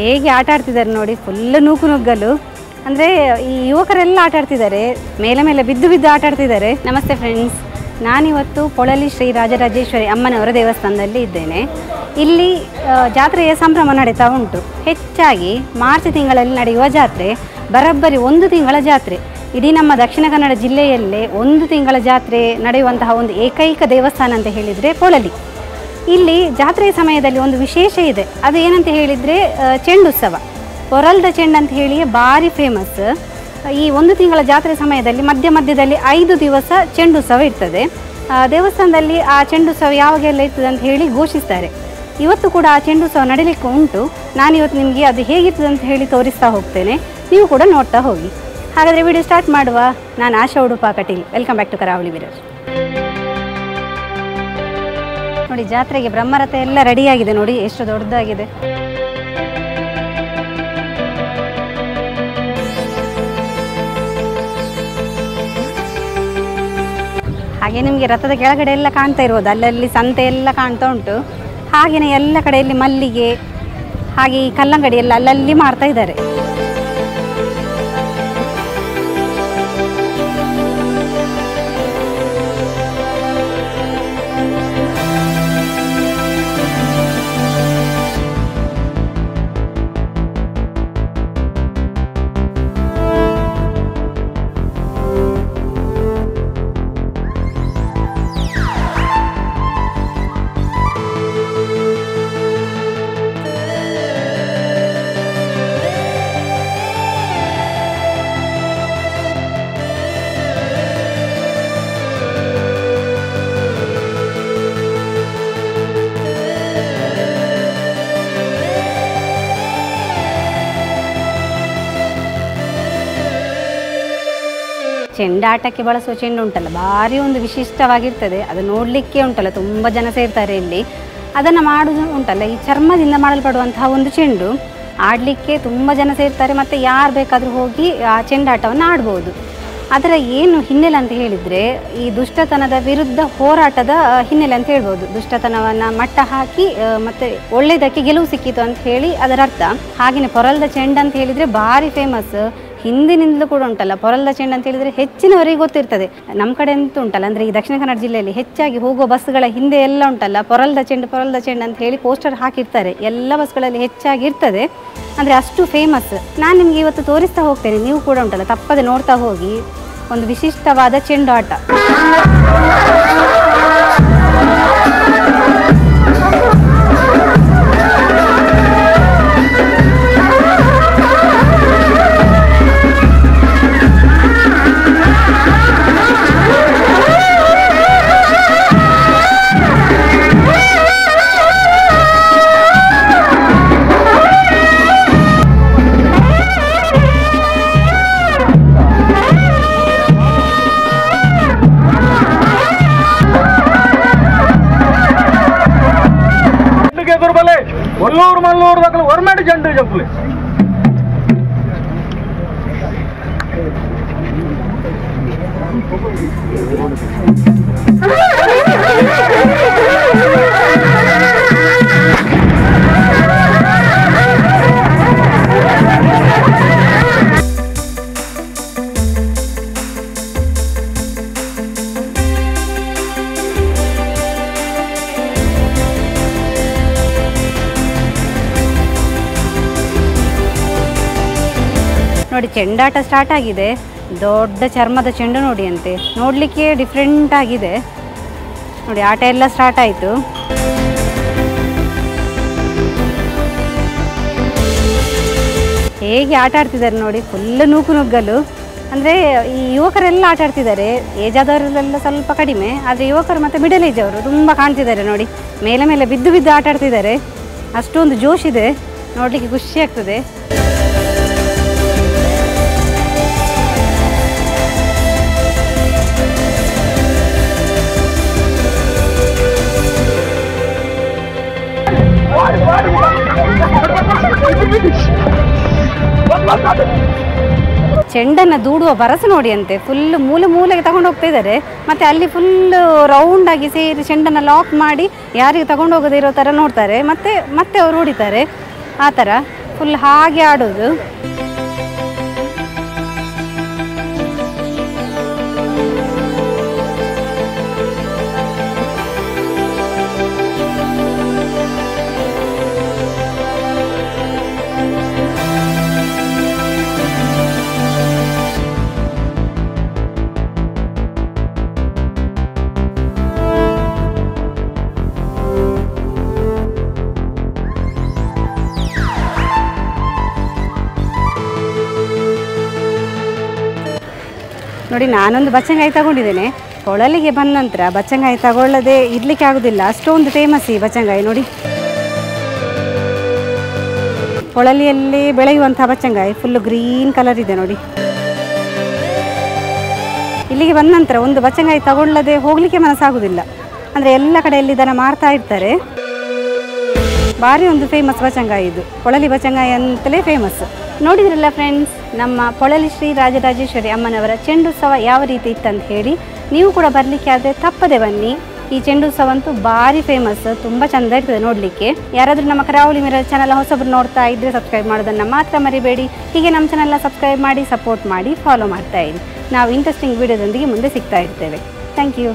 ಹೇಗೆ ಆಟ ಆಡ್ತಿದ್ದಾರೆ ನೋಡಿ, ಫುಲ್ ನೂಕು ನುಗ್ಗಲು. ಅಂದರೆ ಈ ಯುವಕರೆಲ್ಲ ಆಟ ಆಡ್ತಿದ್ದಾರೆ, ಮೇಲೆ ಮೇಲೆ ಬಿದ್ದು ಬಿದ್ದು ಆಟ ಆಡ್ತಿದ್ದಾರೆ. ನಮಸ್ತೆ ಫ್ರೆಂಡ್ಸ್, ನಾನಿವತ್ತು ಪೊಳಲಿ ಶ್ರೀ ರಾಜರಾಜೇಶ್ವರಿ ಅಮ್ಮನವರ ದೇವಸ್ಥಾನದಲ್ಲಿ ಇದ್ದೇನೆ. ಇಲ್ಲಿ ಜಾತ್ರೆಯ ಸಂಭ್ರಮ ನಡೀತಾ ಉಂಟು. ಹೆಚ್ಚಾಗಿ ಮಾರ್ಚ್ ತಿಂಗಳಲ್ಲಿ ನಡೆಯುವ ಜಾತ್ರೆ, ಬರೋಬ್ಬರಿ 1 ತಿಂಗಳ ಜಾತ್ರೆ. ಇಡೀ ನಮ್ಮ ದಕ್ಷಿಣ ಕನ್ನಡ ಜಿಲ್ಲೆಯಲ್ಲೇ 1 ತಿಂಗಳ ಜಾತ್ರೆ ನಡೆಯುವಂತಹ ಒಂದು ಏಕೈಕ ದೇವಸ್ಥಾನ ಅಂತ ಹೇಳಿದರೆ ಪೊಳಲಿ. ಇಲ್ಲಿ ಜಾತ್ರೆಯ ಸಮಯದಲ್ಲಿ ಒಂದು ವಿಶೇಷ ಇದೆ, ಅದು ಏನಂತ ಹೇಳಿದರೆ ಚೆಂಡುತ್ಸವ. ಪೊರಲ್ದ ಚೆಂಡು ಅಂತ ಹೇಳಿ ಭಾರಿ ಫೇಮಸ್. ಈ 1 ತಿಂಗಳ ಜಾತ್ರೆ ಸಮಯದಲ್ಲಿ ಮಧ್ಯದಲ್ಲಿ 5 ದಿವಸ ಚೆಂಡುತ್ಸವ ಇರ್ತದೆ. ದೇವಸ್ಥಾನದಲ್ಲಿ ಆ ಚೆಂಡುತ್ಸವ ಯಾವಾಗೆಲ್ಲ ಇರ್ತದೆ ಅಂತ ಹೇಳಿ ಘೋಷಿಸ್ತಾರೆ. ಇವತ್ತು ಕೂಡ ಆ ಚೆಂಡುತ್ಸವ ನಡೀಲಿಕ್ಕೆ ಉಂಟು. ನಾನಿವತ್ತು ನಿಮಗೆ ಅದು ಹೇಗಿರ್ತದೆ ಅಂತ ಹೇಳಿ ತೋರಿಸ್ತಾ ಹೋಗ್ತೇನೆ, ನೀವು ಕೂಡ ನೋಡ್ತಾ ಹೋಗಿ. ಹಾಗಾದರೆ ವಿಡಿಯೋ ಸ್ಟಾರ್ಟ್ ಮಾಡುವ. ನಾನು Asha Udupa Kateel, welcome back to Karavali viewer. ನೋಡಿ, ಜಾತ್ರೆಗೆ ಬ್ರಹ್ಮರಥ ಎಲ್ಲ ರೆಡಿಯಾಗಿದೆ ನೋಡಿ, ಎಷ್ಟು ದೊಡ್ಡದಾಗಿದೆ. ಹಾಗೆ ನಿಮಗೆ ರಥದ ಕೆಳಗಡೆ ಎಲ್ಲ ಕಾಣ್ತಾ ಇರ್ಬೋದು, ಅಲ್ಲಲ್ಲಿ ಸಂತೆ ಎಲ್ಲ ಕಾಣ್ತಾ ಉಂಟು. ಹಾಗೆಯೇ ಎಲ್ಲ ಕಡೆಯಲ್ಲಿ ಮಲ್ಲಿಗೆ, ಹಾಗೆ ಈ ಕಲ್ಲಂಗಡಿ ಎಲ್ಲ ಅಲ್ಲಲ್ಲಿ ಮಾಡ್ತಾ ಇದ್ದಾರೆ. ಚೆಂಡಾಟಕ್ಕೆ ಬಳಸುವ ಚೆಂಡು ಉಂಟಲ್ಲ, ಭಾರಿ ಒಂದು ವಿಶಿಷ್ಟವಾಗಿರ್ತದೆ. ಅದು ನೋಡಲಿಕ್ಕೆ ಉಂಟಲ್ಲ ತುಂಬ ಜನ ಸೇರ್ತಾರೆ ಇಲ್ಲಿ. ಅದನ್ನು ಮಾಡೋದು ಉಂಟಲ್ಲ, ಈ ಚರ್ಮದಿಂದ ಮಾಡಲ್ಪಡುವಂತಹ ಒಂದು ಚೆಂಡು. ಆಡಲಿಕ್ಕೆ ತುಂಬ ಜನ ಸೇರ್ತಾರೆ, ಮತ್ತು ಯಾರು ಬೇಕಾದರೂ ಹೋಗಿ ಆ ಚೆಂಡಾಟವನ್ನು ಆಡ್ಬೋದು. ಅದರ ಏನು ಹಿನ್ನೆಲೆ ಅಂತ ಹೇಳಿದರೆ, ಈ ದುಷ್ಟತನದ ವಿರುದ್ಧ ಹೋರಾಟದ ಹಿನ್ನೆಲೆ ಅಂತ ಹೇಳ್ಬೋದು. ದುಷ್ಟತನವನ್ನು ಮಟ್ಟ ಹಾಕಿ ಮತ್ತು ಒಳ್ಳೆಯದಕ್ಕೆ ಗೆಲುವು ಸಿಕ್ಕಿತು ಅಂತ ಹೇಳಿ ಅದರ ಅರ್ಥ. ಹಾಗೆಯೇ ಪೊರಲ್ದ ಚೆಂಡು ಅಂತ ಹೇಳಿದರೆ ಭಾರಿ ಫೇಮಸ್. ಹಿಂದಿನಿಂದಲೂ ಕೂಡ ಉಂಟಲ್ಲ, ಪೊರಲ್ದ ಚೆಂಡು ಅಂತ ಹೇಳಿದರೆ ಹೆಚ್ಚಿನವರಿಗೆ ಗೊತ್ತಿರ್ತದೆ. ನಮ್ಮ ಕಡೆ ಅಂತೂ ಉಂಟಲ್ಲ, ಅಂದರೆ ಈ ದಕ್ಷಿಣ ಕನ್ನಡ ಜಿಲ್ಲೆಯಲ್ಲಿ ಹೆಚ್ಚಾಗಿ ಹೋಗುವ ಬಸ್ಗಳ ಹಿಂದೆ ಎಲ್ಲ ಉಂಟಲ್ಲ, ಪೊರಲ್ದ ಚೆಂಡು ಅಂತ ಹೇಳಿ ಪೋಸ್ಟರ್ ಹಾಕಿರ್ತಾರೆ. ಎಲ್ಲ ಬಸ್ಗಳಲ್ಲಿ ಹೆಚ್ಚಾಗಿ ಇರ್ತದೆ, ಅಂದರೆ ಅಷ್ಟು ಫೇಮಸ್. ನಾನು ನಿಮಗೆ ಇವತ್ತು ತೋರಿಸ್ತಾ ಹೋಗ್ತೇನೆ, ನೀವು ಕೂಡ ಉಂಟಲ್ಲ ತಪ್ಪದೆ ನೋಡ್ತಾ ಹೋಗಿ. ಒಂದು ವಿಶಿಷ್ಟವಾದ ಚೆಂಡು ಆಟ. మల్లూరు దగ్గర వరమేట జండు చెప్పులే ನೋಡಿ, ಚೆಂಡಾಟ ಸ್ಟಾರ್ಟ್ ಆಗಿದೆ. ದೊಡ್ಡ ಚರ್ಮದ ಚೆಂಡು ನೋಡಿ ಅಂತೆ, ನೋಡಲಿಕ್ಕೆ ಡಿಫ್ರೆಂಟ್ ಆಗಿದೆ. ನೋಡಿ, ಆಟ ಎಲ್ಲ ಸ್ಟಾರ್ಟ್ ಆಯಿತು. ಹೇಗೆ ಆಟ ಆಡ್ತಿದ್ದಾರೆ ನೋಡಿ, ಫುಲ್ ನೂಕು ನುಗ್ಗಲು. ಅಂದರೆ ಈ ಯುವಕರೆಲ್ಲ ಆಟ ಆಡ್ತಿದ್ದಾರೆ, ಏಜ್ ಆದವರೆಲ್ಲ ಸ್ವಲ್ಪ ಕಡಿಮೆ, ಆದರೆ ಯುವಕರು ಮತ್ತು ಮಿಡಲ್ ಏಜ್ ಅವರು ತುಂಬ ಕಾಣ್ತಿದ್ದಾರೆ ನೋಡಿ. ಮೇಲೆ ಮೇಲೆ ಬಿದ್ದು ಬಿದ್ದು ಆಟ ಆಡ್ತಿದ್ದಾರೆ, ಅಷ್ಟೊಂದು ಜೋಶ್ ಇದೆ, ನೋಡಲಿಕ್ಕೆ ಖುಷಿ ಆಗ್ತದೆ. ಚೆಂಡನ್ನು ದೂಡುವ ಬರಸು ನೋಡಿ ಅಂತೆ, ಫುಲ್ ಮೂಲೆಗೆ ತಗೊಂಡು ಹೋಗ್ತಾ ಇದ್ದಾರೆ. ಮತ್ತು ಅಲ್ಲಿ ಫುಲ್ ರೌಂಡಾಗಿ ಸೇರಿ ಚೆಂಡನ್ನು ಲಾಕ್ ಮಾಡಿ ಯಾರಿಗೆ ತಗೊಂಡು ಹೋಗದೇ ಇರೋ ಥರ ನೋಡ್ತಾರೆ, ಮತ್ತೆ ಅವರು ಹೊಡಿತಾರೆ. ಆ ಥರ ಫುಲ್ ಹಾಗೆ ಆಡೋದು. ನೋಡಿ, ನಾನೊಂದು ಬಚ್ಚಂಗಾಯಿ ತಗೊಂಡಿದ್ದೇನೆ. ಕೊಳಲಿಗೆ ಬಂದ ನಂತರ ಬಚ್ಚಂಗಾಯಿ ತಗೊಳ್ಳದೆ ಇರಲಿಕ್ಕೆ ಆಗೋದಿಲ್ಲ, ಅಷ್ಟೊಂದು ಫೇಮಸ್ ಈ ಬಚ್ಚಂಗಾಯಿ. ನೋಡಿ, ಕೊಳಲಿಯಲ್ಲಿ ಬೆಳೆಯುವಂಥ ಬಚ್ಚಂಗಾಯಿ ಫುಲ್ಲು ಗ್ರೀನ್ ಕಲರ್ ಇದೆ. ನೋಡಿ, ಇಲ್ಲಿಗೆ ಬಂದ ನಂತರ ಒಂದು ಬಚ್ಚಂಗಾಯಿ ತಗೊಳ್ಳದೆ ಹೋಗಲಿಕ್ಕೆ ಮನಸ್ಸಾಗೋದಿಲ್ಲ. ಅಂದರೆ ಎಲ್ಲ ಕಡೆಯಲ್ಲಿ ಇದನ್ನು ಮಾರ್ತಾ ಇರ್ತಾರೆ. ಭಾರಿ ಒಂದು ಫೇಮಸ್ ಬಚ್ಚಂಗಾಯಿ ಇದು, ಕೊಳಲಿ ಬಚ್ಚಂಗಾಯಿ ಅಂತಲೇ ಫೇಮಸ್. ನೋಡಿದ್ರಲ್ಲ ಫ್ರೆಂಡ್ಸ್, ನಮ್ಮ ಪೊಳಲಿ ಶ್ರೀ ರಾಜರಾಜೇಶ್ವರಿ ಅಮ್ಮನವರ ಚೆಂಡುತ್ಸವ ಯಾವ ರೀತಿ ಇತ್ತಂತ ಹೇಳಿ. ನೀವು ಕೂಡ ಬರಲಿಕ್ಕೆ ಆದರೆ ತಪ್ಪದೆ ಬನ್ನಿ. ಈ ಚೆಂಡುತ್ಸವ ಅಂತೂ ಭಾರಿ ಫೇಮಸ್, ತುಂಬ ಚೆಂದ ಇರ್ತದೆ ನೋಡಲಿಕ್ಕೆ. ಯಾರಾದರೂ ನಮ್ಮ ಕರಾವಳಿ ಮಿರರ್ ಚಾನಲ್ ಹೊಸಬ್ರು ನೋಡ್ತಾ ಇದ್ದರೆ ಸಬ್ಸ್ಕ್ರೈಬ್ ಮಾಡೋದನ್ನು ಮಾತ್ರ ಮರಿಬೇಡಿ. ಹೀಗೆ ನಮ್ಮ ಚಾನಲ್ನ ಸಬ್ಸ್ಕ್ರೈಬ್ ಮಾಡಿ, ಸಪೋರ್ಟ್ ಮಾಡಿ, ಫಾಲೋ ಮಾಡ್ತಾ ಇರಿ. ನಾವು ಇಂಟ್ರೆಸ್ಟಿಂಗ್ ವೀಡಿಯೋದೊಂದಿಗೆ ಮುಂದೆ ಸಿಗ್ತಾ ಇರ್ತೇವೆ. Thank you.